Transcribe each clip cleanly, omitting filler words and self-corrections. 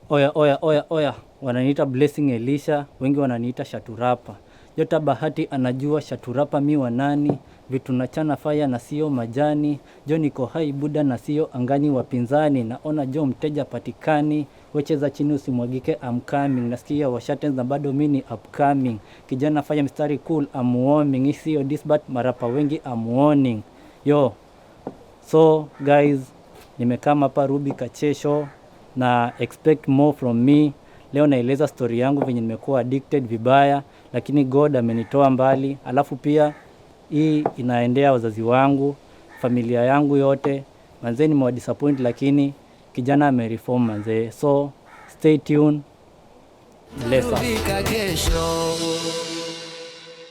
Oya. Wananiita Blessing Elisha, wengi wananiita Shaturapa. Jota Bahati anajua Shaturapa mi wanani, vitu nachana faya na sio majani. Jo niko hai buda na sio angani wapinzani, naona jo mteja patikani. Wecheza chini usimwagike I'm coming, nasikia washatenz na bado mini upcoming. Kijana faya mistari cool I'm warming, sio this but marapa wengi I'm warning. Yo, so guys, nimekama hapa Ruby Kachesho na expect more from me. Leo naeleza story yangu venye nimekuwa addicted vibaya, lakini God amenitoa mbali. Alafu pia hii inaendea wazazi wangu, familia yangu yote. Manze nimewadisappoint lakini kijana amereform manze. So stay tuned. Bless up.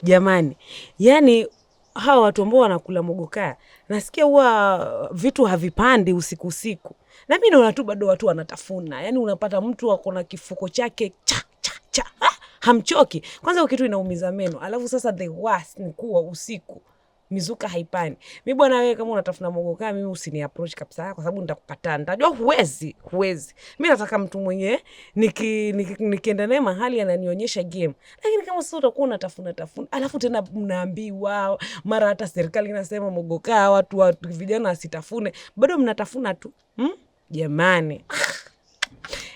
Jamani, yani hawa watu ambao wanakula mogoka, nasikia huwa vitu havipandi usiku. Na mimi naona tu bado watu wanatafuna. Yani unapata mtu ako na kifuko chake cha. Hamchoki. Kwanza ukitu inaumiza meno. Alafu sasa the worst ni kuwa usiku mizuka haipani. Mimi bwana, wewe kama unatafuna mogoka, mimi usini approach kabisa kwa sababu nitakukataa. Nitajua huwezi. Mimi nataka mtu mwenye nikienda naye mahali ananionyesha game. Lakini kama sasa utakuwa unatafuna, alafu tena mnaambiwa mara hata serikali inasema mogoka watu vijana asitafune, bado mnatafuna tu. Jamani.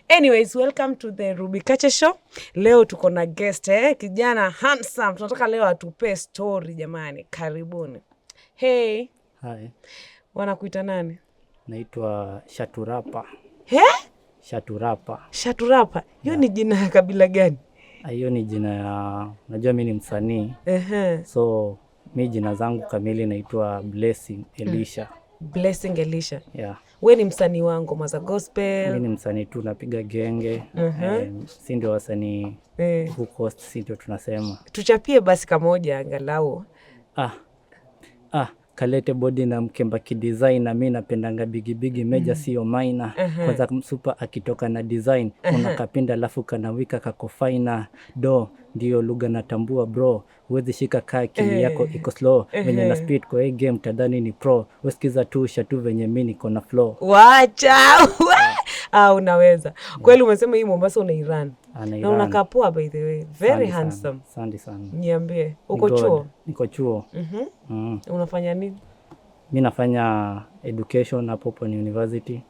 Anyways, welcome to the Ruby Kachesho. Leo tuko na guest kijana handsome. Tunataka leo atupe story jamani. Karibuni. Hey. Hi. Wanakuita nani? Naitwa Shaturapa. Shaturapa. Hiyo ni jina ya kabila gani? Hiyo ni jina ya, najua mimi ni msanii. So mimi jina zangu kamili naitwa Blessing Elisha. Blessing Elisha. Yeah. Wewe ni msanii wangu maza gospel? Mimi ni msanii tu, napiga genge. Si ndio wasanii huko, si ndio tunasema. Tuchapie basi kamoja angalau. Kalete body na mkemba kidesign, na mimi napendanga bigi major sio minor. Kwanza super akitoka na design unakapinda alafu kanawika kako fine do ndio lugha natambua bro. Huwezi shika kaki yako iko slow venye na speed kwa hii game tadhani ni pro. Usikiza tu shatu venye mimi niko na flow. Wacha. Unaweza. Kweli umesema hii Mombasa unairan. Na unakaa poa by the way. Very handsome. Asante sana. Niambie, uko chuo? Niko chuo. Unafanya nini? Mimi nafanya education hapo Open University.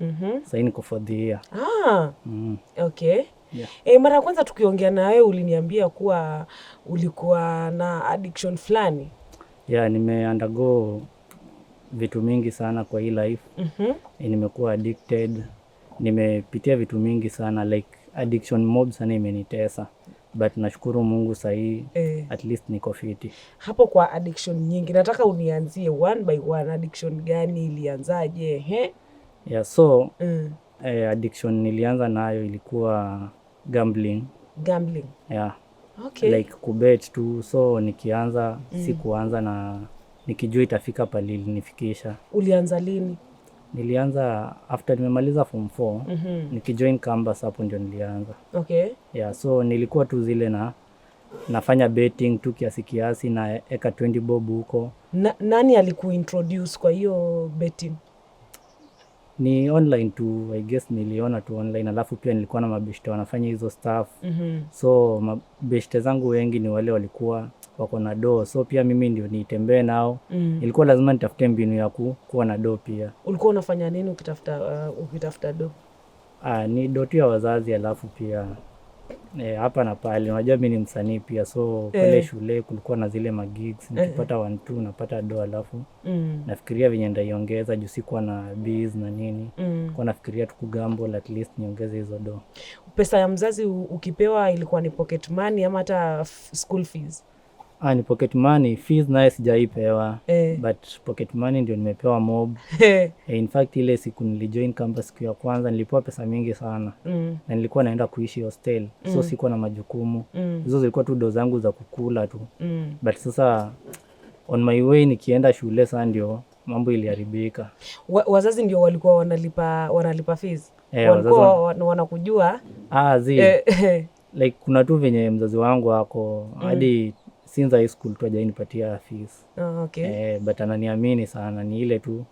Sasa niko for the year. Okay. Yeah. Mara kwanza tukiongea na wewe uliniambia kuwa ulikuwa na addiction fulani. Yeah, undergo vitu mingi sana kwa hii life. Nimekuwa addicted. Nimepitia vitu mingi sana, like addiction mob sana imenitesa. But nashukuru Mungu sahi at least niko fiti. Hapo kwa addiction nyingi, nataka unianzie one by one. Addiction gani ilianzaje? Yeah, so addiction nilianza nayo ilikuwa gambling. Yeah. Okay. Like kubet tu. So nikianza sikuanza na nikijua itafika pale ilinifikisha. Ulianza lini? Nilianza after nimemaliza form 4. Nikijoin campus hapo ndio nilianza. Okay. Yeah, so nilikuwa tu zile nafanya betting tu kiasi na eka 20 bob huko. Nani alikuintroduce kwa hiyo betting? Ni online tu, I guess niliona tu online. Alafu pia nilikuwa na mabeshte wanafanya hizo stuff. So mabeshte zangu wengi ni wale walikuwa wako na do. So pia mimi ndio nitembee nao. Ilikuwa lazima nitafute mbinu ya kuwa na do pia. Ulikuwa unafanya nini ukitafuta do? Ni do tu ya wazazi. Alafu pia hapa na pale, unajua mimi ni msanii pia. So pale shule kulikuwa na zile magigs. Nikipata 1-2 napata do. Alafu nafikiria venye ndaiongeza juu sikuwa na biz na nini. Kwa nafikiria tu kugamble at least niongeze hizo do. Pesa ya mzazi ukipewa ilikuwa ni pocket money ama hata school fees? Ni pocket money. Fees naye sijaipewa. But pocket money ndio nimepewa mob. In fact ile siku nilijoin campus siku ya kwanza nilipewa pesa mingi sana. Na nilikuwa naenda kuishi hostel. So sikuwa na majukumu. Hizo zilikuwa tu do zangu za kukula tu. But sasa on my way nikienda shule sasa ndio mambo iliharibika. Wazazi ndio walikuwa wanalipa fees? Walikuwa wanakujua? Like kuna tu venye mzazi wangu wako hadi since high school tu hajanipatia fees. Okay. But ananiamini sana, ni ile tu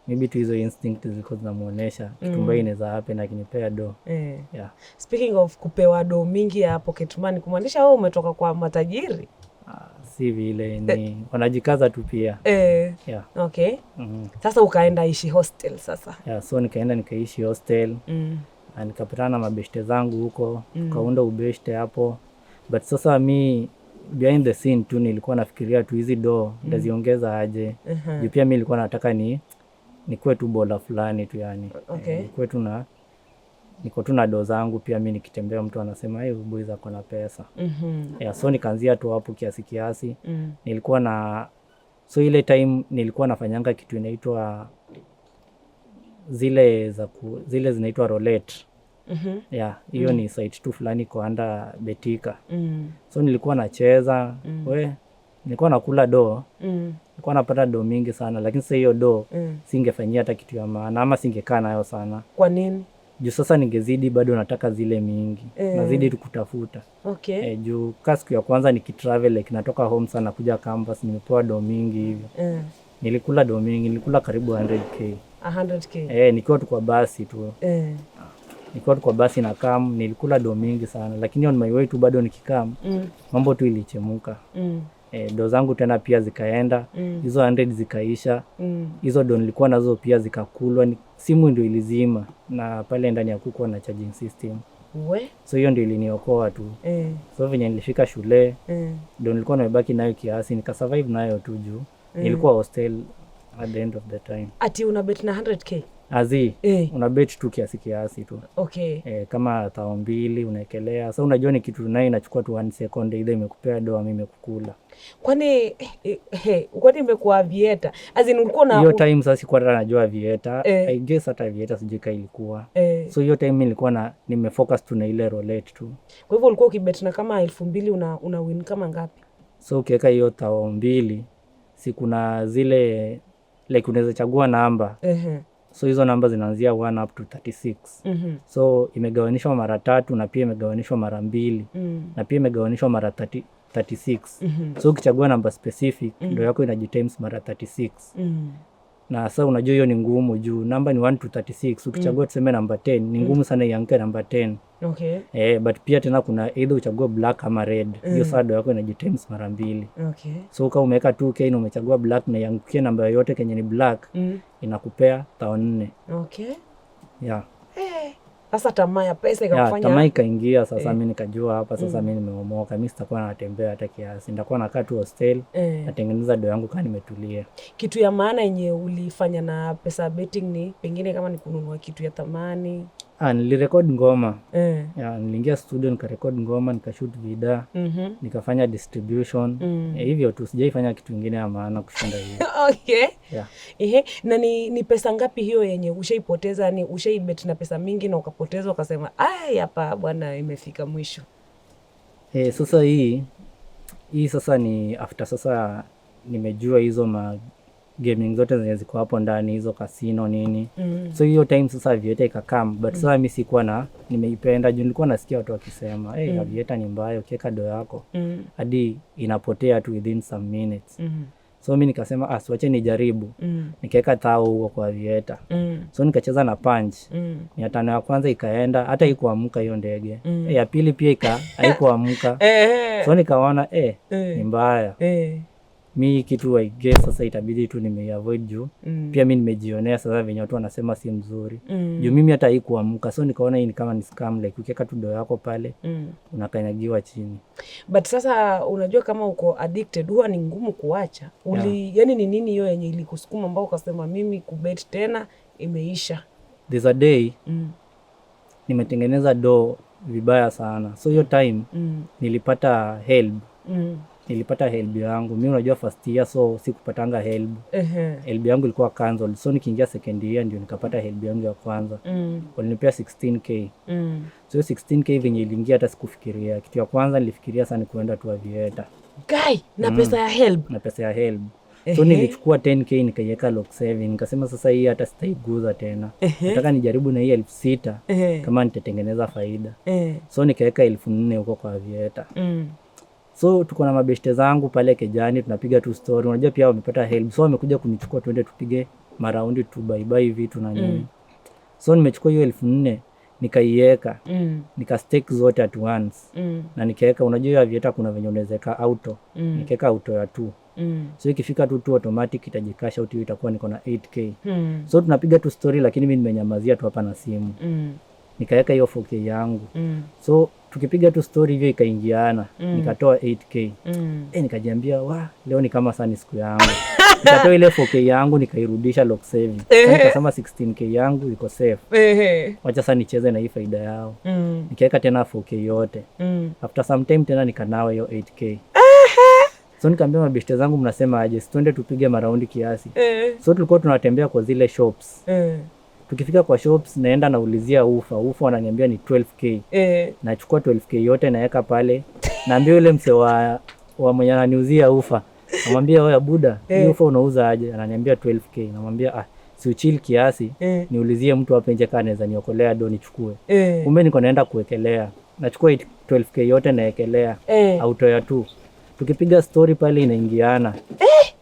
maybe tu hizo instinct zilikuwa zinamuonesha kitu mbaya inaweza happen akinipea do. Yeah. Speaking of kupewa do mingi ya pocket money, kumaanisha wewe umetoka kwa matajiri? Si vile, ni wanajikaza tu pia. Yeah. Okay. Sasa ukaenda ishi hostel sasa? Yeah, so nikaenda nikaishi hostel. Nikapatana na mabeshte zangu huko, tukaunda ubeshte hapo. But sasa mi behind the scene tu nilikuwa nafikiria tu hizi do nitaziongeza aje. Juu pia mi nilikuwa nataka nikuwe tu bola fulani tu yani. Nikuwe tu na niko tu na do zangu pia mi nikitembea mtu anasema hey, boys ako na pesa. Yeah, so nikaanzia tu hapo kiasi. Nilikuwa na so ile time nilikuwa nafanyanga kitu inaitwa zile zinaitwa roulette. Yeah, hiyo ni site tu fulani kwa anda Betika. So nilikuwa nacheza, nilikuwa nakula do. Nilikuwa napata do mingi sana, lakini sasa hiyo do singefanyia hata kitu ya maana ama singekaa nayo sana. Kwa nini? Juu sasa ningezidi bado nataka zile mingi. Nazidi tu kutafuta. Okay. Juu siku ya kwanza nikitravel like natoka home sana kuja campus nimepewa do mingi hivyo. Nilikula do mingi, nilikula karibu 100k. 100k. Nikiwa tu kwa basi tu. Nikiwa tu kwa basi na kam nilikula do mingi sana, lakini on my way tu bado nikikam mambo tu ilichemuka. Do zangu tena pia zikaenda, hizo 100 zikaisha. Hizo do nilikuwa nazo pia zikakulwa, simu ndio ilizima na pale ndani ya kuko na charging system. So hiyo ndio iliniokoa tu. So venye nilifika shule, do nilikuwa nimebaki nayo kiasi, nikasurvive nayo tu juu. Nilikuwa hostel at the end of the time. Ati una bet na 100k? Una bet tu kiasi tu. Okay. Kama 2,000 unaekelea. Sasa unajua ni kitu nayo inachukua tu 1 second ile imekupea do ama imekukula. Kwani imekuwa aviator? As in ulikuwa na hiyo time sasa sikuwa najua aviator. I guess hata aviator sijika ilikuwa. So hiyo time nilikuwa nimefocus tu na ile roulette tu. Kwa hivyo ulikuwa ukibet na kama 2,000 una win kama ngapi? So ukiweka hiyo 2,000 si kuna zile like unaweza chagua namba. So hizo namba zinaanzia 1 up to 36. So imegawanishwa mara 3 na pia imegawanishwa mara 2 na pia imegawanishwa mara 36. So ukichagua namba specific ndo yako inajitimes mara 36. Na sasa unajua hiyo ni ngumu juu namba ni 1 to 36. Ukichagua tuseme namba 10 ni ngumu sana ianguke namba 10. Okay. But pia tena kuna either uchague black ama red. Hiyo sado yako inajitimes mara 2. Okay. So kama umeweka 2k na umechagua black na iangukie namba yoyote kenye ni black inakupea 4,000. Okay. Yeah. Sasa tamaa ya pesa ikakufanya. Tamaa ikaingia sasa. Mimi nikajua hapa sasa mimi nimeomoka, mimi sitakuwa natembea hata kiasi, nitakuwa nakaa tu hostel natengeneza do yangu kama nimetulia. Kitu ya maana yenye ulifanya na pesa betting ni pengine kama ni kununua kitu ya thamani? Nilirecord ngoma. Niliingia studio nikarecord ngoma, nikashoot video, nikafanya distribution. Hivyo tu, sijaifanya kitu kingine ya maana kushinda hiyo. Okay. Yeah. Na ni pesa ngapi hiyo yenye ushaipoteza? Ni ushaibet na pesa mingi na ukapoteza ukasema hapa bwana imefika mwisho? Sasa hii sasa ni after sasa nimejua hizo gaming zote zenye ziko hapo ndani, hizo casino nini. So hiyo time sasa aviator ikakam, but sasa mimi sikuwa nimeipenda juu nilikuwa nasikia watu wakisema aviator ni mbaya, ukiweka do yako hadi inapotea tu within some minutes. So mimi nikasema siwache nijaribu. Nikaweka 1,000 huko kwa aviator. So nikacheza na punch. 500 ya kwanza ikaenda, hata haikuamka hiyo ndege. Ya pili pia haikuamka. So nikaona ni mbaya. Mi kitu I guess sasa itabidi tu nimeavoid juu. Pia mimi nimejionea sasa venye watu wanasema si mzuri. Juu mimi hata haikuamka. So nikaona hii ni kama ni scam, like ukiweka tu do yako pale unakanyagiwa chini. But sasa unajua kama uko addicted huwa ni ngumu kuacha. Yani ni nini hiyo yenye ilikusukuma ambao ukasema mimi kubet tena imeisha? There's a day nimetengeneza do vibaya sana. So hiyo time nilipata help. Nilipata help yangu. Mimi unajua first year so sikupatanga help. Help yangu ilikuwa cancelled. So nikiingia second year ndio nikapata help yangu ya kwanza. Walinipea 16k. So 16k venye iliingia hata sikufikiria. Kitu ya kwanza nilifikiria sana kuenda tu aviator. Guy, na pesa ya help. Na pesa ya help. So nilichukua 10k nikaiweka lock saving. Nikasema sasa hii hata sitaiguza tena. Nataka nijaribu na hii 6,000 kama nitatengeneza faida. So nikaweka 4,000 huko kwa aviator. So tuko na mabeshte zangu pale Kejani, tunapiga tu story. Unajua pia wamepata help. So wamekuja kunichukua tuende tupige maraundi tu bye vitu na nini. So nimechukua hiyo 4,000 nikaiweka, nika stake zote at once. Na nikaweka, unajua hiyo Aviator kuna venye unawezeka auto, nikaweka auto ya 2. So ikifika tu automatic itajikash out, hiyo itakuwa niko na 8k. So tunapiga tu story, lakini mimi nimenyamazia tu hapa na simu. Nikaweka hiyo 4k yangu. So tukipiga tu story hivyo ikaingiana, nikatoa 8k. Nikajiambia leo ni kama sana siku yangu. Nikatoa ile 4k yangu nikairudisha lock saving. Nikasema 16k yangu iko safe. Wacha sasa nicheze na hii faida yao. Nikaweka tena 4k yote. After some time tena nikanawa hiyo 8k. So nikamwambia mabeshte zangu, mnasema aje twende tupige maraundi kiasi. So tulikuwa tunatembea kwa zile shops. Tukifika kwa shops naenda naulizia ufa wananiambia ni 12k. Nachukua 12k yote naweka pale. Naambia yule mse wa mwenye ananiuzia ufa, namwambia wewe buda, hii ufa unauza aje? Ananiambia 12k. Namwambia si uchill kiasi, niulizie mtu hapo nje kama anaweza niokolea do nichukue. Kumbe niko naenda kuwekelea. Nachukua 12k yote naekelea auto ya 2. Tukipiga story pale inaingiana.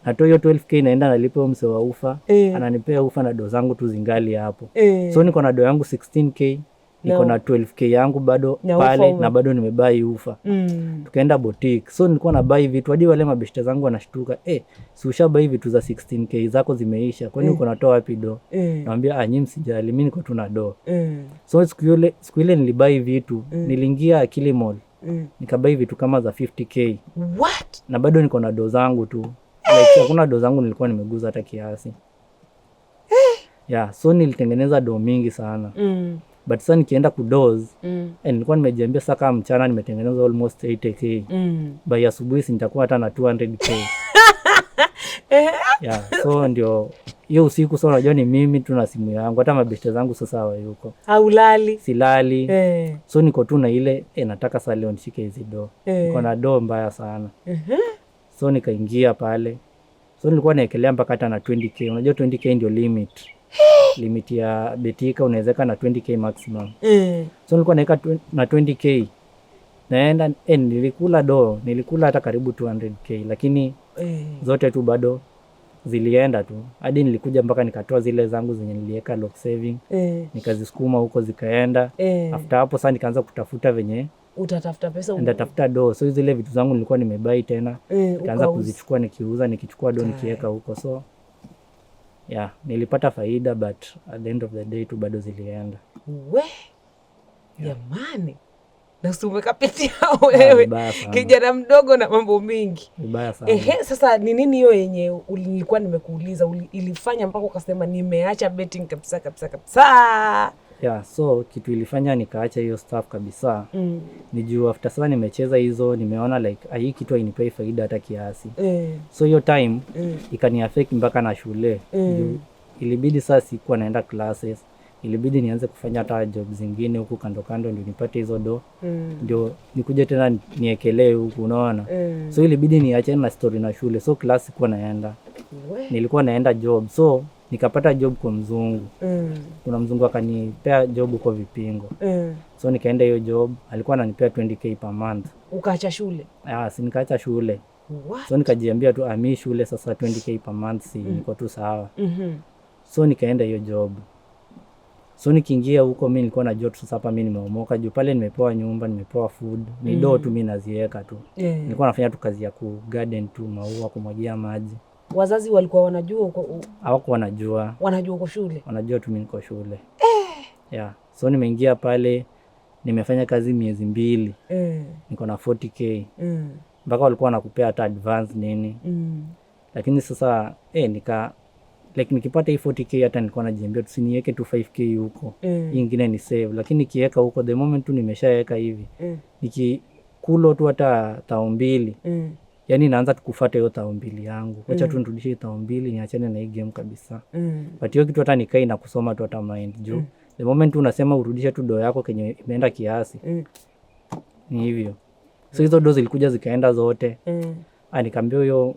Natoa hiyo 12k naenda nalipa mse wa ufa, ananipea ufa na do zangu tu zingali hapo. So niko na do yangu 16k, niko na 12k yangu bado pale na bado nimebai ufa. Tukaenda boutique. So nilikuwa na buy vitu hadi wale mabeshte zangu wanashtuka, si ushabai vitu za 16k zako zimeisha, kwani uko natoa wapi do? Naambia nyinyi msijali, mimi niko tu na do. So siku ile nilibai vitu, niliingia Kilimall. Nikabai vitu kama za 50k. What? Na bado niko na do zangu tu. Like hakuna do zangu nilikuwa nimeguza hata kiasi. So nilitengeneza do mingi sana. But sasa nikienda kudoze, nilikuwa nimejiambia sasa kama mchana nimetengeneza almost 80k. By asubuhi nitakuwa hata na 200k. So ndio hiyo usiku. So unajua ni mimi tu na simu yangu, hata mabeshte zangu sasa hawayuko. Haulali? Silali. So niko tu na ile nataka sasa leo nishike hizi do. Niko na do mbaya sana. So nikaingia pale. So nilikuwa naekelea mpaka hata na 20k. Unajua 20k ndio limit. Limit ya Betika unawezeka na 20k maximum. So nilikuwa naeka na 20k. Naenda nilikula hata karibu 200k, lakini zote tu bado zilienda tu. Hadi nilikuja mpaka nikatoa zile zangu zenye niliweka lock saving. Nikazisukuma huko zikaenda. After hapo sasa nikaanza kutafuta venye utatafuta pesa, ndatafuta do. So zile vitu zangu nilikuwa nimebai tena, nikaanza kuzichukua nikiuza, nikichukua do nikiweka huko. So nilipata faida, but at the end of the day tu bado zilienda. Jamani, na umekapitia wewe kijana mdogo na mambo mingi. Vibaya sana. Sasa ni nini hiyo yenye nilikuwa nimekuuliza ilifanya mpaka ukasema nimeacha betting kabisa? So kitu ilifanya nikaacha hiyo stuff kabisa. Ni juu after sasa nimecheza hizo, nimeona like hii kitu hainipei faida hata kiasi. So hiyo time ikani affect mpaka na shule. Ilibidi sasa sikuwa naenda classes. Ilibidi nianze kufanya hata job zingine huku kando ndio nipate hizo do. Ndio nikuje tena niekelee huku, unaona. So ilibidi niache na story na shule. So class sikuwa naenda. Nilikuwa naenda job. So nikapata job kwa mzungu. Kuna mzungu akanipea job huko Vipingo. So nikaenda hiyo job, alikuwa ananipea 20k per month. Ukaacha shule? Si nikaacha shule. So nikajiambia tu mimi shule sasa 20k per month niko tu sawa. So nikaenda hiyo job. So nikiingia huko mimi nilikuwa na job sasa, hapa mimi nimeomoka juu pale nimepewa nyumba, nimepewa food, ni do tu mimi naziweka tu. Nilikuwa nafanya tu kazi ya ku garden tu, maua, kumwagia maji. Wazazi walikuwa wanajua uko? Hawakuwa wanajua. Wanajua uko shule? Wanajua tu mimi niko shule. So nimeingia pale, nimefanya kazi miezi 2. Niko na 40k. Mpaka walikuwa wanakupea hata advance nini. Lakini sasa nikipata hii 40k hata nilikuwa najiambia tusiniweke tu 5k huko. Hii nyingine ni save, lakini nikiweka huko the moment tu nimeshaweka hivi. Nikikulo tu hata 2,000. Yani naanza kufuata hiyo 2,000 yangu. Acha tu nirudishe 2,000 niachane na hii game kabisa. But hiyo kitu hata nikai na kusoma tu hata mind juu. The moment tu unasema urudishe tu do yako kenye imeenda kiasi. Ni hivyo. So hizo do zilikuja zikaenda zote. Nikamwambia huyo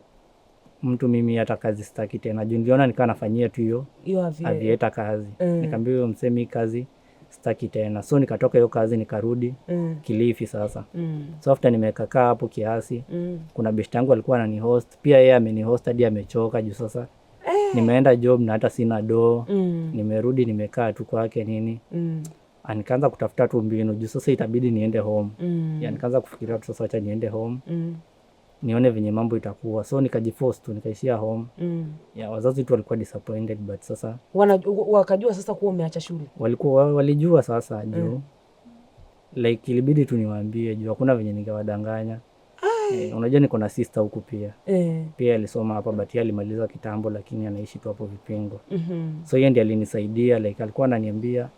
mtu mimi hata kazi sitaki tena. Juu niliona nikaa nafanyia tu hiyo Aviator kazi. Nikamwambia huyo msemi kazi sitaki tena. So nikatoka hiyo kazi nikarudi Kilifi sasa. So after nimekaa hapo kiasi, kuna best yangu alikuwa ananihost. Pia yeye amenihost hadi amechoka juu sasa Nimeenda job na hata sina doo. Nimerudi nimekaa tu kwake nini. Nikaanza kutafuta tu mbinu juu sasa itabidi niende home. Ya nikaanza kufikiria tu sasa acha niende home. Nione venye mambo itakuwa. So nikajiforce tu nikaishia home. Ya wazazi tu walikuwa disappointed but sasa wakajua sasa kuwa umeacha shule. Walijua sasa juu. Like ilibidi tu niwaambie juu hakuna venye ningewadanganya. Unajua niko na sister huku pia. Pia alisoma hapa but yeye alimaliza kitambo lakini anaishi tu hapo Vipingo. So yeye ndiye alinisaidia like alikuwa ananiambia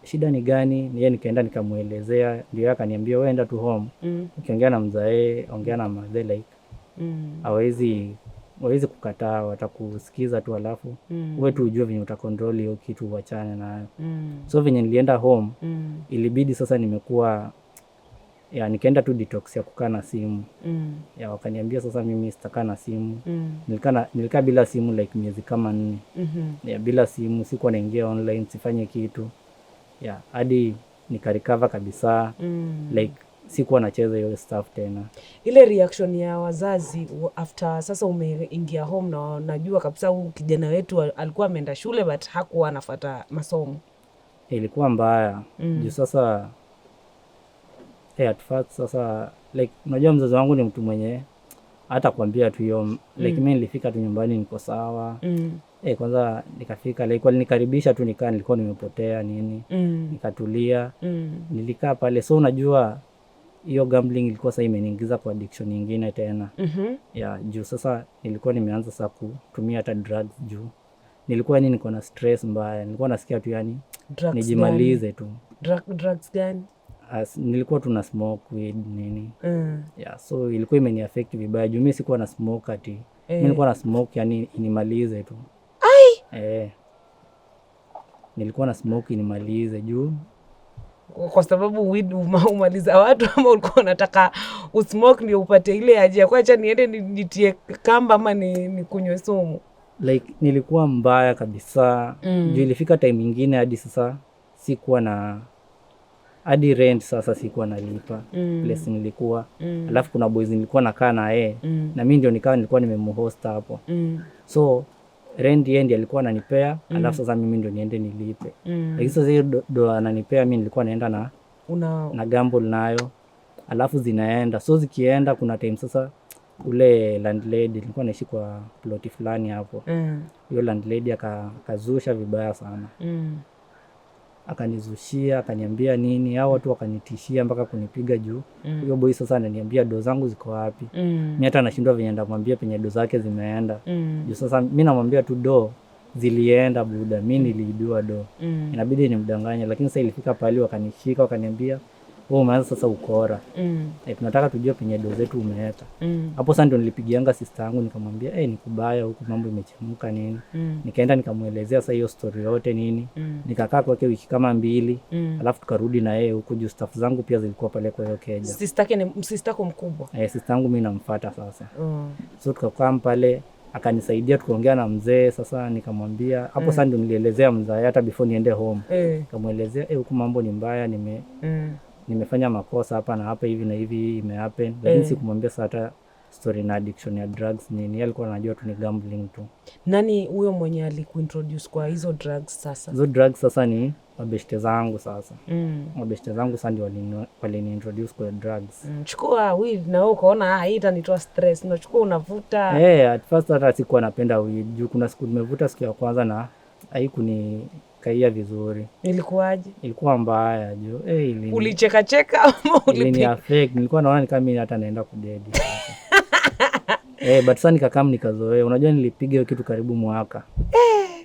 shida ni gani, yeye nikaenda nikamuelezea, ndio akaniambia wewe enda tu home. Ukiongea na mzae, ongea na mother like hawezi kukataa, watakusikiza tu alafu wewe tu ujue venye utakontrol hiyo kitu uachane nayo. So venye nilienda home ilibidi sasa nimekuwa ya nikaenda tu detox ya kukaa na simu. Ya wakaniambia sasa mimi sitakaa na simu. Nilikaa bila simu like miezi kama 4. Ya bila simu, sikuwa naingia online, sifanye kitu. Ya hadi nikarecover kabisa. Like sikuwa nacheza hiyo stuff tena. Ile reaction ya wazazi after sasa umeingia home na najua kabisa huyu kijana wetu alikuwa ameenda shule but hakuwa anafuata masomo. Ilikuwa mbaya. Juu sasa at first sasa like unajua mzazi wangu ni mtu mwenye hata kuambia tu hiyo like mimi nilifika tu nyumbani niko sawa. Kwanza nikafika like walinikaribisha tu nilikuwa nimepotea nini. Nikatulia. Nilikaa pale so unajua hiyo gambling ilikuwa sasa imeniingiza kwa addiction nyingine tena. Ya juu sasa nilikuwa nimeanza sasa kutumia hata drugs juu nilikuwa niko na stress mbaya. Nilikuwa nasikia tu yani nijimalize tu. Drugs gani? Nilikuwa tu na smoke weed nini. Yeah, so ilikuwa imeni affect vibaya juu mimi sikuwa na smoke ati. Mimi nilikuwa na smoke yani inimalize tu. Nilikuwa na smoke inimalize juu kwa sababu weed umaliza watu ama ulikuwa unataka usmoke ndio upate ile haja kwa acha niende nitie kamba ama ni kunywe sumu. Like nilikuwa mbaya kabisa. Juu ilifika time nyingine hadi sasa sikuwa na hadi rent sasa sikuwa nalipa. Place nilikuwa. Alafu kuna boys nilikuwa nakaa na yeye. Na mimi ndio nilikuwa nimemhost hapo. So rent yeye ndiye alikuwa ananipea, alafu sasa mimi ndio niende nilipe. Lakini sasa hiyo do ananipea mimi nilikuwa naenda na gamble nayo. Alafu zinaenda. So zikienda kuna time sasa ule landlady nilikuwa naishi kwa ploti fulani hapo. Hiyo landlady akazusha vibaya sana. Akanizushia, akaniambia nini, hao watu wakanitishia mpaka kunipiga juu. Huyo boy sasa ananiambia do zangu ziko wapi. Mimi hata nashindwa venye ndamwambia penye do zake zimeenda. Juu sasa mimi namwambia tu do zilienda buda, mimi niliibiwa do. Inabidi nimdanganye lakini sasa ilifika pale wakanishika wakaniambia wewe umeanza sasa ukora. Tunataka tujue penye do zetu umeweka. Hapo sasa ndio nilipigianga sister yangu nikamwambia ni kubaya huku mambo imechemka nini. Nikaenda nikamuelezea sasa hiyo story yote nini. Nikakaa kwake wiki kama 2. Alafu tukarudi na yeye huko juu staff zangu pia zilikuwa pale kwa hiyo keja. Sister yako mkubwa? Sister yangu mimi namfuata sasa. So tukakaa pale akanisaidia tukaongea na mzee sasa nikamwambia hapo sasa ndio nilielezea mzee hata before niende home. Nikamuelezea huku mambo ni mbaya nimefanya makosa hapa na hapa hivi na hivi imehappen. Lakini sikumwambia sasa hata story na addiction ya drugs nini. Alikuwa anajua tu ni gambling tu. Nani huyo mwenye alikuintroduce kwa hizo drugs sasa? Hizo drugs sasa ni mabeshte zangu sasa. Mabeshte zangu sasa ndio waliniintroduce kwa drugs. Chukua weed na wewe ukaona hii itanitoa stress. Unachukua unavuta. At first hata sikuwa napenda weed. Juu kuna siku nimevuta siku ya kwanza na haikukaia vizuri. Ilikuwaje? Ilikuwa mbaya juu. Ulicheka cheka ama ulipiga? Nilikuwa naona ni kama mimi hata naenda kudedi sasa. But sasa nikakam nikazoea. Unajua nilipiga hiyo kitu karibu mwaka.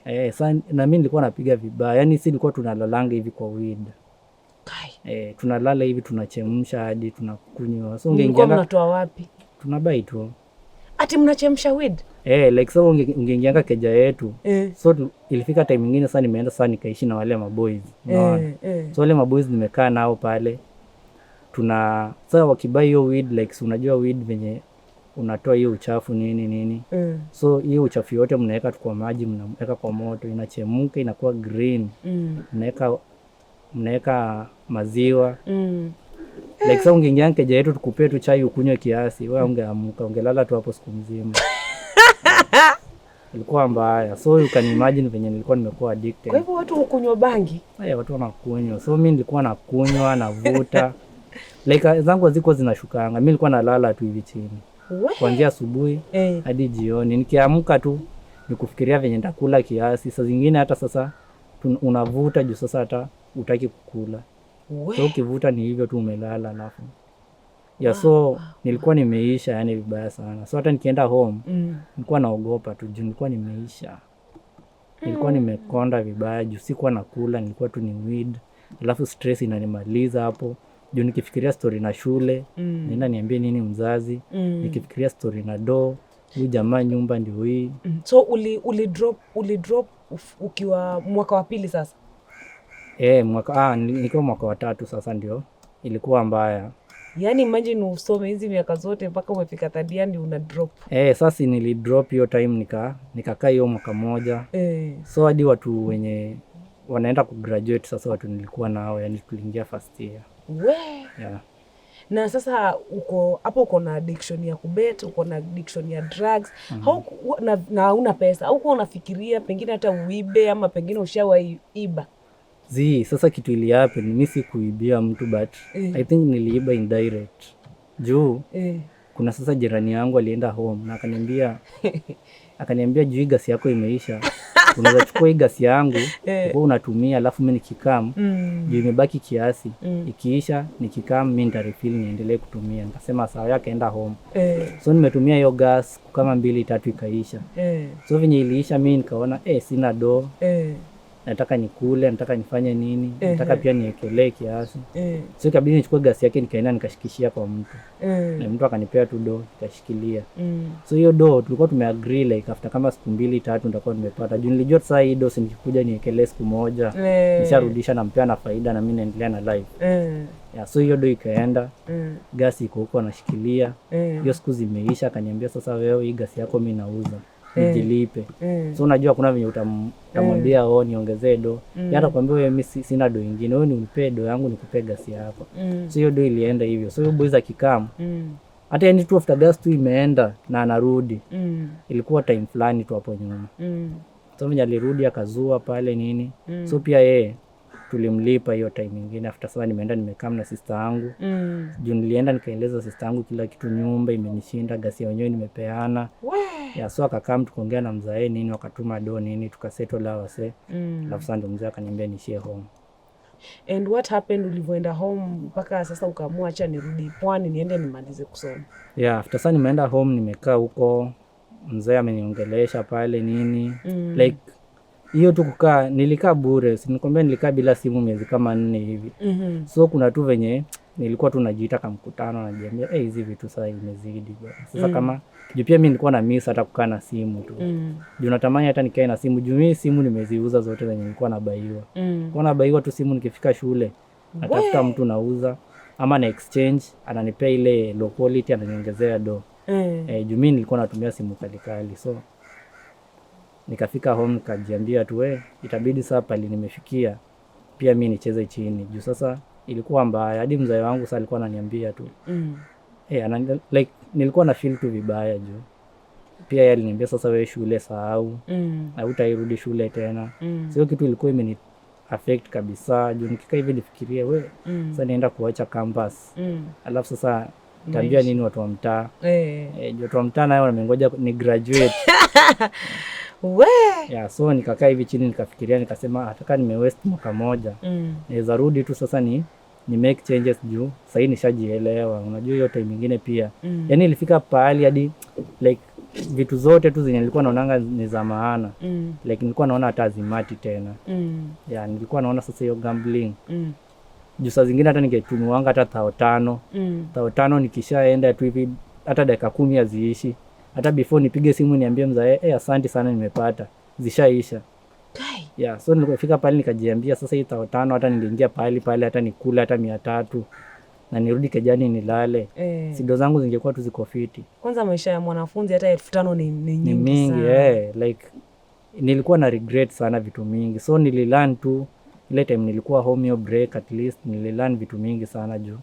Sasa na mimi nilikuwa napiga vibaya. Yaani si nilikuwa tunalalanga hivi kwa weed. Tunalala hivi tunachemsha hadi tunakunywa. So ungeingia mnatoa wapi? Tunabai tu. Ati mnachemsha weed? Like so ungeingia keja yetu. So ilifika time nyingine sasa nimeenda sasa nikaishi na wale maboys. So wale maboys nimekaa nao pale. Sasa wakibai hiyo weed like so unajua weed venye unatoa hiyo uchafu nini. So hiyo uchafu yote mnaweka tu kwa maji mnaweka kwa moto inachemka inakuwa green. Mnaweka maziwa. Like sasa ungeingia keja yetu tukupee tu chai ukunywe kiasi. Wewe ungeamka ungelala tu hapo siku mzima. ilikuwa mbaya, so you can imagine venye nilikuwa nimekuwa addicted. Kwa hivyo watu hukunywa bangi? Watu wanakunywa, so mi nilikuwa nakunywa navuta like zangu hazikuwa zinashukanga, mi nilikuwa nalala tu hivi chini kuanzia asubuhi hadi jioni. Nikiamka tu nikufikiria venye nitakula kiasi, saa zingine hata sasa unavuta juu sasa hata utaki kukula. So ukivuta ni hivyo tu umelala alafu. So nilikuwa nimeisha yani vibaya sana. So hata nikienda home nilikuwa naogopa tu juu nilikuwa nimeisha. Nilikuwa nimekonda vibaya juu sikuwa nakula, nilikuwa tu ni weed. Alafu stress inanimaliza hapo. Juu nikifikiria story na shule, nenda niambie nini mzazi. Nikifikiria story na do, huyu jamaa nyumba ndio hii. So uli drop ukiwa mwaka wa pili sasa? Nikiwa mwaka wa 3 sasa ndio ilikuwa mbaya. Yani imagine usome hizi miaka zote mpaka umefika third year ndio una drop. Sasa nili drop hiyo time nikakaa hiyo mwaka moja. So hadi watu wenye wanaenda kugraduate sasa watu nilikuwa nao, yani tuliingia first year. Yeah. Na sasa uko na addiction ya kubet, uko na addiction ya drugs. Na una pesa. Au uko unafikiria pengine hata uibe ama pengine ushawaiba? Sasa kitu ili happen, mimi si kuibia mtu but I think niliiba indirect. Juu kuna sasa jirani yangu alienda home na akaniambia juu gasi yako imeisha. Unaweza chukua hii gasi yangu kwa unatumia alafu mimi nikikam juu imebaki kiasi. Ikiisha nikikam mimi nitarefill niendelee kutumia. Nikasema sawa, yake enda home. So nimetumia hiyo gas kama 2-3 ikaisha. So venye iliisha mimi nikaona sina do. Nataka nikule, nataka nifanye nini, nataka pia niekelee kiasi. So ikabidi nichukue gasi yake nikaenda nikashikishia kwa mtu. Na mtu akanipea tu do, nikashikilia. So hiyo do tulikuwa tumeagree like after kama siku 2-3 nitakuwa nimepata. Juu nilijua sasa hii do nikikuja niekelee siku moja, nisharudisha na mpea na faida na mimi naendelea na life. So hiyo do ikaenda, gasi iko huko anashikilia. Hiyo siku zimeisha, akaniambia sasa wewe hii gasi yako mimi nauza. Nijilipe. So unajua kuna venye utamwambia niongezee do. Hata kwambia wewe mimi sina do nyingine, wewe unipe do yangu nikupe gasi yako. So hiyo do ilienda hivyo. So hiyo boys akikam hata yani tu after gas tu imeenda na anarudi. Ilikuwa time fulani tu hapo nyuma. So mwenye alirudi akazua pale nini. So pia yeye tulimlipa hiyo time nyingine after sasa nimeenda nimekam na sister yangu. Juu nilienda nikaeleza sister yangu kila kitu, nyumba imenishinda, gasi yenyewe nimepeana. So akakam tukaongea na mzae nini, wakatuma do nini, tukasettle la wase. Alafu sasa ndo mzae akaniambia nishie home. And what happened ulivyoenda home mpaka sasa ukaamua acha nirudi Pwani niende nimalize kusoma? After sasa nimeenda home nimekaa huko, mzae ameniongelesha pale nini. Like hiyo tu kukaa, nilikaa bure. Sinikwambia nilikaa bila simu miezi kama 4 hivi. So kuna tu venye nilikuwa tu najiita kama mkutano najiambia hizi vitu sasa imezidi bwana. Sasa kama juu pia mimi nilikuwa na miss hata kukaa na simu tu. Juu natamani hata nikae na simu. Juu mimi simu nimeziuza zote zenye nilikuwa nabaiwa. Kwa nabaiwa tu simu nikifika shule. Natafuta mtu nauza ama na exchange ananipea ile low quality ananiongezea do. Juu mimi nilikuwa natumia simu kali. So nikafika home nikajiambia tu itabidi sasa pale nimefikia pia mimi nicheze chini. Juu sasa ilikuwa mbaya. Hadi mzae wangu sasa alikuwa ananiambia tu. Like nilikuwa na feel tu vibaya juu. Pia yeye aliniambia sasa wewe shule sahau. Na utairudi shule tena. Sio kitu ilikuwa imeni affect kabisa. Juu nikikaa hivi nifikirie sasa nienda kuacha campus. Alafu sasa nitaambia nini watu wa mtaa. Watu wa mtaa nao wamengoja ni graduate. So nikakaa hivi chini nikafikiria nikasema ataka nimewaste mwaka moja. Naweza rudi tu sasa ni make changes juu sasa nishajielewa. Unajua hiyo time nyingine pia. Yani ilifika pahali hadi like vitu zote tu zenye nilikuwa naonanga ni za maana. Like nilikuwa naona hata azimati tena. Nilikuwa naona sasa hiyo gambling. Juu saa zingine hata ningetumiwanga hata 5,000. 5,000 nikishaenda tu hivi hata dakika 10 haziishi. Hata before nipige simu niambie mzae asante sana nimepata, zishaisha. So nilipofika pale nikajiambia sasa hii 5,000 hata ningeingia pale hata nikula hata 300 na nirudi kejani nilale. Sido zangu zingekuwa tu ziko fiti. Kwanza maisha ya mwanafunzi hata 5,000 ni nyingi sana. Like nilikuwa na regret sana vitu mingi. So nililearn tu ile time nilikuwa home hiyo break, at least nililearn vitu mingi sana juu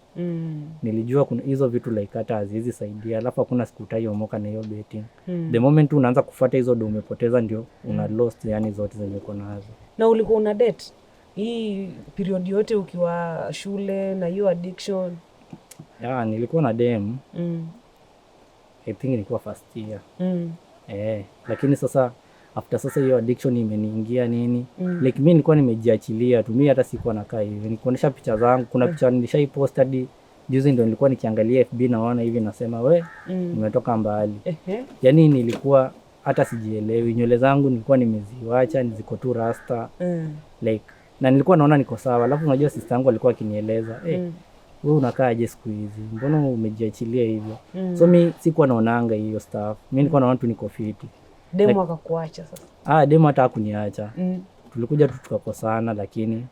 nilijua kuna hizo vitu like hata haziwezi saidia, alafu hakuna siku utaiomoka na hiyo betting. The moment unaanza kufuata hizo ndo umepoteza, ndio una lost yani zote zenye uko nazo. Na ulikuwa una date hii period yote ukiwa shule na hiyo addiction? Nilikuwa na dem. I think nilikuwa first year. Lakini sasa after sasa hiyo addiction imeniingia nini, like mimi nilikuwa nimejiachilia tu, mimi hata sikuwa nakaa hivi, nikuonesha picha zangu. Kuna picha nilishaipost hadi juzi, ndio nilikuwa nikiangalia FB naona hivi, nasema we nimetoka mbali. Yani nilikuwa hata sijielewi, nywele zangu nilikuwa nimeziwacha, niziko tu rasta like, na nilikuwa naona niko sawa. Alafu unajua sister yangu alikuwa akinieleza wewe unakaa aje siku hizi, mbona umejiachilia hivyo? So mimi sikuwa naonanga hiyo stuff, mimi nilikuwa naona tu niko fiti. Demo akakuacha sasa? Demo hata hakuniacha. Tulikuja tu tukakosana, lakini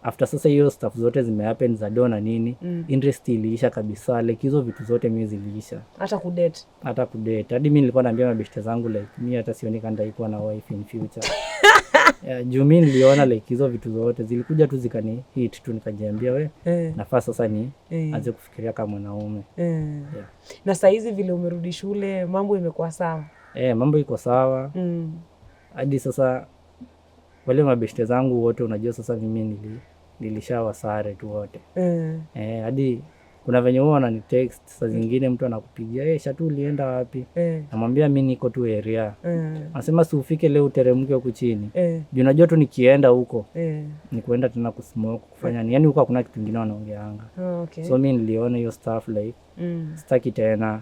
after sasa hiyo stuff zote zimehappen za do na nini, interest iliisha kabisa. Like hizo vitu zote mimi ziliisha. Hata kudate. Hadi mimi nilikuwa naambia mabeshte zangu like mimi hata sioni kanda ikuwa na wife in future. Juu mimi niliona like hizo vitu zote zilikuja tu zikani hit tu, nikajiambia we nafaa sasa ni anze kufikiria kama mwanaume. Na saa hizi vile umerudi shule mambo imekuwa sawa? Mambo iko sawa. Hadi sasa wale mabeshte zangu wote unajua sasa mimi nilishawasare tu wote. Hadi kuna venye huwa wanani text saa zingine, mtu anakupigia Shatu ulienda wapi? Namwambia mimi niko tu area. Anasema si ufike leo uteremke huko chini. Juu unajua tu nikienda huko ni kuenda tena kusmoke kufanya nini, yani huko hakuna kitu kingine wanaongeanga. So mimi niliona hiyo stuff like sitaki tena.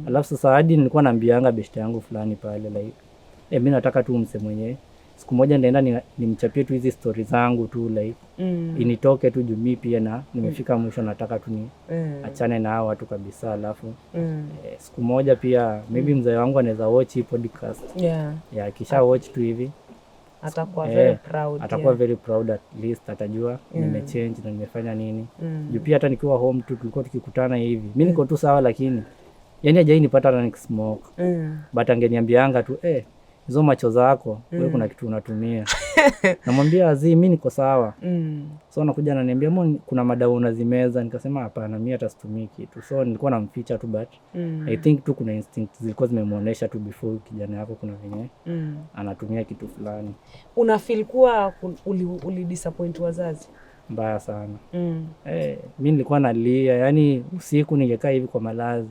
Alafu sasa hadi nilikuwa naambianga beshte yangu fulani pale like mimi nataka tu mse mwenye siku moja ndaenda nimchapie tu hizi story zangu tu like initoke tu juu mimi pia na nimefika mwisho, nataka tu ni achane na hao watu kabisa. Alafu siku moja pia maybe mzee wangu anaweza watch hii podcast. Kisha watch tu hivi atakuwa very proud. Atakuwa very proud, at least atajua nimechange na nimefanya nini. Juu pia hata nikiwa home tu tulikuwa tukikutana hivi, mimi niko tu sawa, lakini yani hajai nipata na nikismoke. But angeniambianga tu hizo macho zako wewe kuna kitu unatumia. Namwambia mimi niko sawa. So anakuja ananiambia kuna madawa unazimeza. Nikasema hapana, mimi hata situmii kitu. So nilikuwa namficha tu, but I think tu kuna instinct zilikuwa zimemuonesha tu before kijana yako kuna venye anatumia kitu fulani. Una feel kuwa uli disappoint wazazi? Mbaya sana. Mimi nilikuwa nalia, yani usiku ningekaa hivi kwa malazi.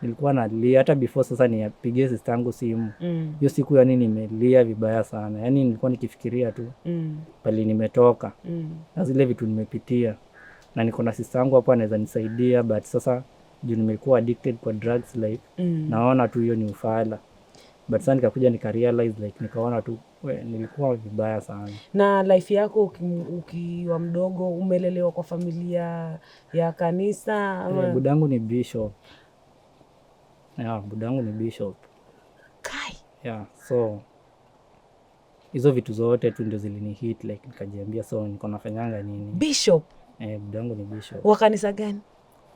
Nilikuwa nalia hata before sasa niyapigie sister yangu simu. Hiyo siku yani nimelia vibaya sana. Yani nilikuwa nikifikiria tu pale nimetoka na zile vitu nimepitia, na niko na sister yangu hapo anaweza nisaidia, but sasa juu nimekuwa addicted kwa drugs like naona tu hiyo ni ufala. But sasa nikakuja nikarealize like nikaona tu nilikuwa vibaya sana. Na life yako ukiwa mdogo umelelewa kwa familia ya kanisa ama? Budangu ni bishop. Budangu ni bishop. Kai. So hizo vitu zote tu ndio zilinihit like nikajiambia so niko nafanyanga nini? Bishop? Budangu ni bishop. Wa kanisa gani?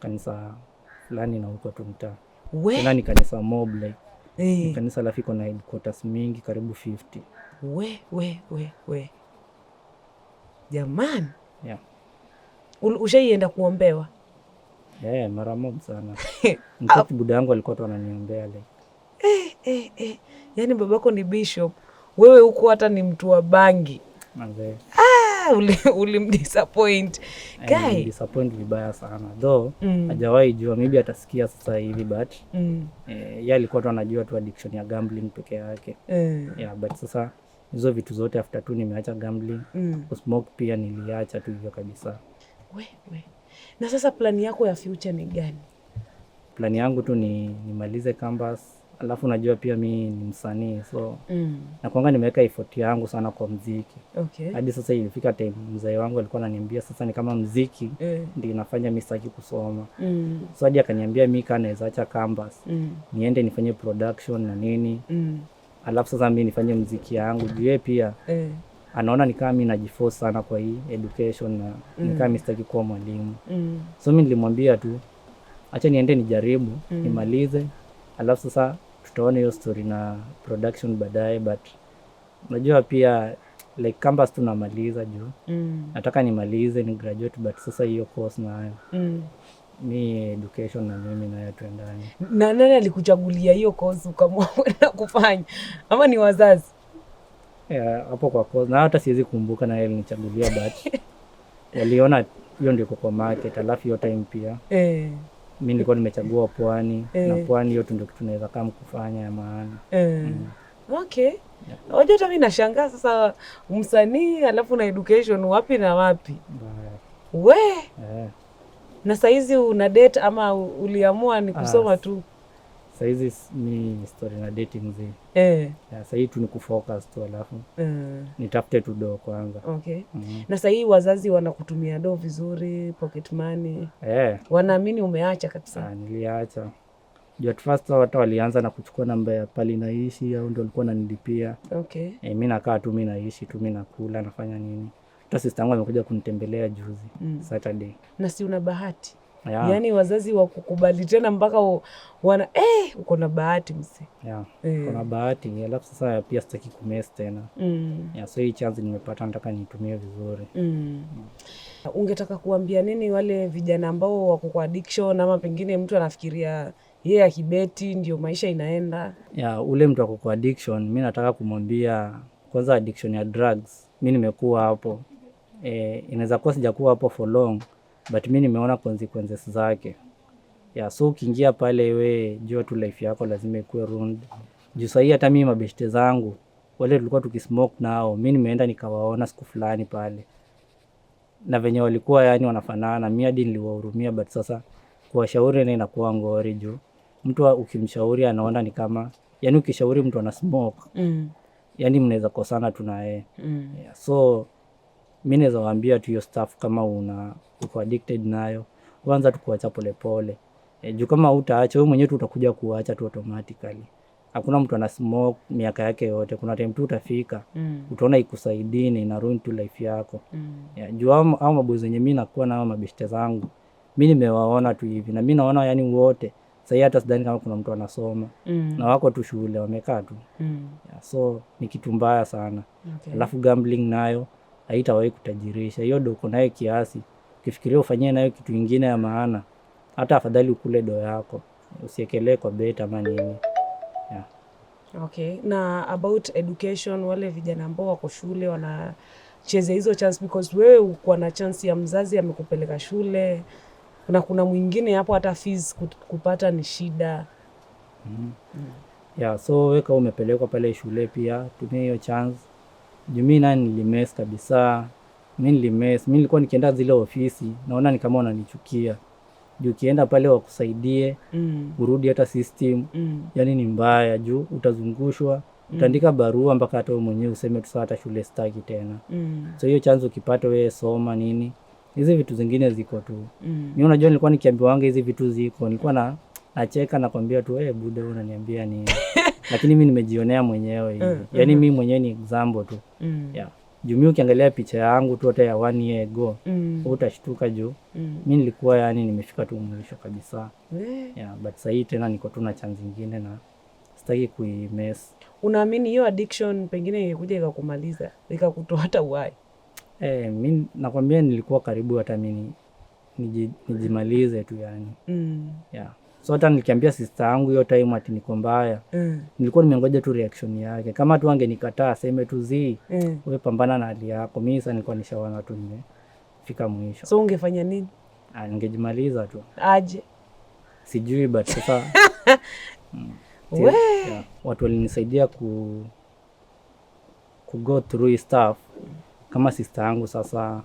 Kanisa fulani na huko tu mtaa. Tena ni kanisa mob like kanisa la fiko na headquarters mingi karibu 50. We. Jamani. Ushaienda kuombewa? Mara mob sana. Mtoto buda yangu alikuwa tu ananiombea like. Yaani babako ni bishop, wewe huko hata ni mtu wa bangi. Manze. Ulimdisappoint. Guy. Disappoint vibaya sana. Though hajawahi jua, maybe atasikia sasa hivi, but yeye alikuwa tu anajua tu addiction ya gambling peke yake. But sasa hizo vitu zote after tu nimeacha gambling, smoke pia niliacha tu hivyo kabisa. We. Na sasa plani yako ya future ni gani? Plani yangu tu nimalize campus. Alafu najua pia mimi ni msanii, so na kwanga nimeweka effort yangu sana kwa muziki. Hadi sasa ilifika time mzee wangu alikuwa ananiambia sasa ni kama muziki ndio inafanya mimi sitaki kusoma. So hadi akaniambia mimi kana naweza acha campus niende nifanye production na nini. Alafu sasa mimi nifanye muziki yangu. Juu pia anaona ni kama mimi najiforce sana kwa hii education na ni kama sitaki kuwa mwalimu. So mimi nilimwambia tu acha niende nijaribu nimalize, alafu sasa tutaona hiyo story na production baadaye. But unajua pia like campus tu namaliza juu nataka nimalize ni graduate, but sasa hiyo course nayo mi education na mimi nayo tuendani. Na nani alikuchagulia hiyo course ukamua kwenda kufanya, ama ni wazazi? Hapo kwa course na hata siwezi kumbuka na yeye alinichagulia but waliona hiyo ndio kwa market, alafu hiyo time pia mi nilikuwa nimechagua Pwani na Pwani hiyo ndio tunaweza kama kufanya ya maana. Okay. Unajua hata mimi nashangaa sasa, msanii alafu na education wapi na wapi? We na saizi una date ama uliamua ni kusoma tu? Saizi ni story na dating zi. Saizi tu ni kufocus tu alafu nitafute tu do kwanza. Okay. Na saizi wazazi wanakutumia do vizuri, pocket money? Wanaamini umeacha kabisa? Niliacha. Juu at first hata walianza na kuchukua namba ya pali naishi au ndio walikuwa wananilipia. Okay. Mimi nakaa tu, mimi naishi tu, mimi nakula, nafanya nini. Hata sister yangu amekuja kunitembelea juzi Saturday. Na si una bahati? Yaani wazazi wakukubali tena mpaka wana uko na bahati mse. Uko na bahati. Alafu sasa pia sitaki kumess tena. So hii chance nimepata nataka nitumie vizuri. Ungetaka kuambia nini wale vijana ambao wako kwa addiction, ama pengine mtu anafikiria yeye akibeti ndio maisha inaenda? Ule mtu ako kwa addiction, mimi nataka kumwambia kwanza addiction ya drugs. Mimi nimekuwa hapo. Inaweza kuwa sijakuwa hapo for long, but mimi nimeona consequences zake. So ukiingia pale we jua tu life yako lazima ikuwe ruined. Juu sahii hata mimi mabeshte zangu wale tulikuwa tukismoke nao, mimi nimeenda nikawaona siku fulani pale. Na venye walikuwa yani wanafanana, mimi hadi niliwahurumia, but sasa kuwashauri na inakuwa ngori juu mtu ukimshauri anaona ni kama yani ukishauri mtu ana smoke yani mnaweza kosana tu na yeye. So mimi naweza waambia tu hiyo stuff kama uko addicted nayo, kwanza tu kuacha pole pole. Juu kama utaacha wewe mwenyewe tu utakuja kuacha tu automatically. Hakuna mtu ana smoke miaka yake yote. Kuna time tu utafika utaona ikusaidii na ina ruin tu life yako. Juu au maboys wenye mimi nakuwa nao mabeshte zangu, mimi nimewaona tu hivi na mimi naona yani wote sasa hata sidhani kama kuna mtu anasoma na wako tu shule wamekaa tu. So ni kitu mbaya sana. Alafu gambling nayo haitawahi kutajirisha. Hiyo do uko nayo kiasi, ukifikiria ufanyie nayo kitu kingine ya maana, hata afadhali ukule do yako, usiekelee kwa beta ama nini. Okay. Na about education, wale vijana ambao wako shule wanacheza hizo chance, because wewe uko na chance ya mzazi amekupeleka shule na kuna mwingine hapo hata fees kupata ni shida. So weka umepelekwa pale shule pia tumia hiyo chance. Juu mimi nani nilimess kabisa. Mimi nilikuwa nikienda zile ofisi naona ni kama wananichukia. Juu ukienda pale wakusaidie urudi hata system yani ni mbaya. Juu utazungushwa, utaandika barua mpaka hata wewe mwenyewe useme tu sasa hata shule sitaki tena. So hiyo chance ukipata wewe soma nini. Hizi vitu zingine ziko tu. Mimi unajua nilikuwa nikiambiwa hizi vitu ziko, nilikuwa nacheka na kwambia tu buda unaniambia nini. Lakini mimi nimejionea mwenyewe hivi. Yaani mimi mwenyewe ni example tu. Juu mimi ukiangalia picha yangu tu hata ya 1 year ago, utashtuka juu. Mimi nilikuwa yani nimefika tu mwisho kabisa. But sasa hii tena niko tu na chance nyingine na sitaki kuimess. Unaamini hiyo addiction pengine ingekuja ikakumaliza, ikakutoa hata uhai? Mimi nakwambia nilikuwa karibu hata mimi nijimalize tu yani. So hata nikiambia sister yangu hiyo time ati niko mbaya, nilikuwa nimengoja tu reaction yake. Kama tu angenikataa aseme tu wewe pambana na hali yako, mimi sasa nilikuwa nishaona tu nimefika mwisho. So ungefanya nini? Ningejimaliza tu. Aje? Sijui, but sasa watu walinisaidia ku go through stuff kama sister yangu, sasa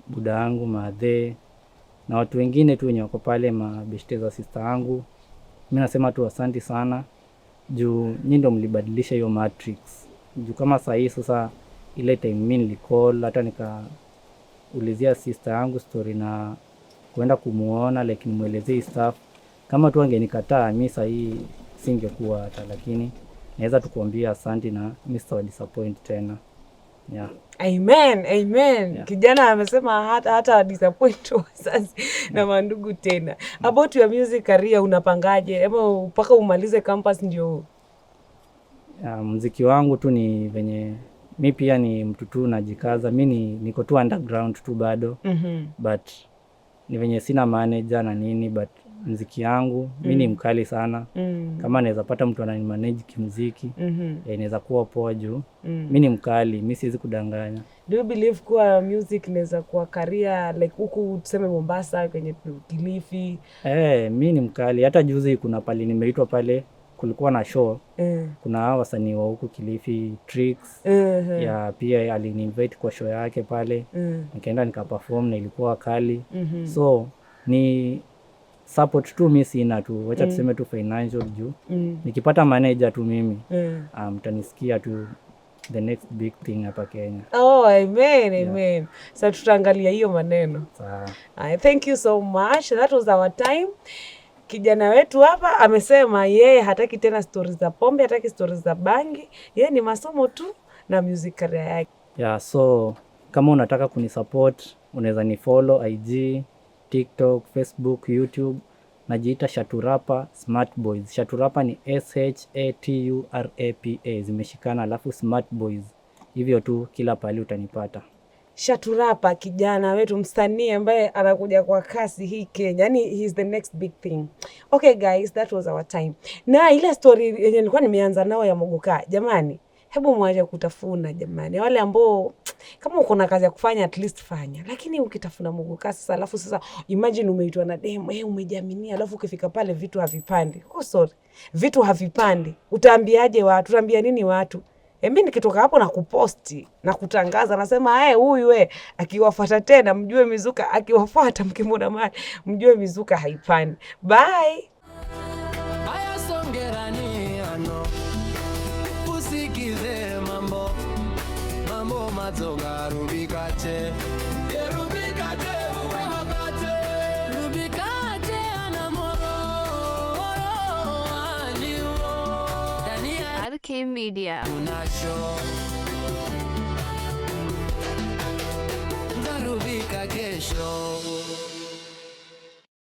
buda yangu, madhe na watu wengine tu wenye wako pale mabeshte za sister yangu. Mimi nasema tu asante sana juu nyinyi ndio mlibadilisha hiyo matrix. Juu kama saa hii sasa ile time mimi nilicall hata nikaulizia sister yangu story na kwenda kumuona like nimuelezee stuff. Kama tu angenikataa mimi saa hii singekuwa hata, lakini naweza tukuambia asante na Mr. disappoint tena. Amen. Kijana amesema hata disappoint wazazi na mandugu tena. About your music career, unapangaje? Ama mpaka umalize campus ndio? Muziki wangu tu ni venye mi pia ni mtu tu najikaza, mi niko tu underground tu bado. But ni venye sina manager na nini, but mziki yangu mi ni mkali sana. Kama naweza pata mtu ananimanage kimziki, inaweza kuwa poa juu. Mi ni mkali, mi siwezi kudanganya. Do you believe kuwa music inaweza kuwa career like huku tuseme Mombasa kwenye Kilifi? Mi ni mkali. Hata juzi kuna pali nimeitwa pale, kulikuwa na show. Kuna hawa wasanii wa huku Kilifi, Tricks. Ya pia alini-invite kwa show yake pale. Nikaenda nikaperform na ilikuwa kali. So ni support tu mi sina tu. Wacha tuseme tu financial juu. Nikipata manager tu mimi, mtanisikia tu the next big thing hapa Kenya. Oh, amen. So tutaangalia hiyo maneno. Thank you so much. That was our time. Kijana wetu hapa amesema yeye hataki tena stories za pombe, hataki stories za bangi. Yeye ni masomo tu na music career yake. So kama unataka kunisupport, unaweza ni follow IG, TikTok, Facebook, YouTube. Najiita Shaturapa Smart Boys. Shaturapa ni SHATURAPA, zimeshikana, alafu Smart Boys. Hivyo tu, kila pali utanipata. Shaturapa, kijana wetu msanii ambaye anakuja kwa kasi hii Kenya. Yani he's the next big thing. Okay guys, that was our time. Na ile story yenye nilikuwa nimeanza nao ya Mogoka, jamani, hebu mwaje kutafuna jamani. Wale ambao kama uko na kazi ya kufanya at least fanya. Lakini ukitafuna Mogoka sasa, alafu sasa imagine umeitwa na demo, umejiaminia, alafu ukifika pale vitu havipandi. Oh sorry. Vitu havipandi. Utaambiaje watu? Utaambia nini watu? Mimi nikitoka hapo na kuposti na kutangaza, nasema huyu akiwafuata tena mjue mizuka, akiwafuata mkimwona mali mjue mizuka haipandi. Bye. Aya songerani ano usikize mambo mazoga rubikate RK Media. Ndarubika kesho.